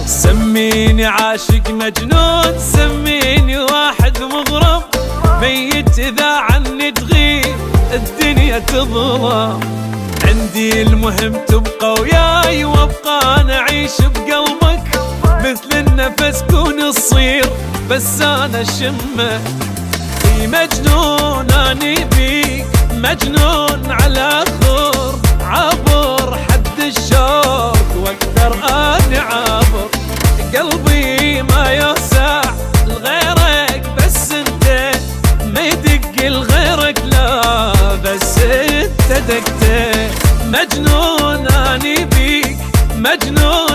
سميني عاشق مجنون، سميني واحد مغرم، ميت إذا عني تغيب الدنيا تظلم. عندي المهم تبقى وياي وابقى أنا أعيش بقلبك، مثل النفس كون تصير بس أنا شمه. مجنون أني بيك، مجنون على خور، عبر حد الشوق واكثر أني عابر. قلبي ما يوسع لغيرك بس انت، ما يدق لغيرك لا بس انت دقته. مجنون أني بيك، مجنون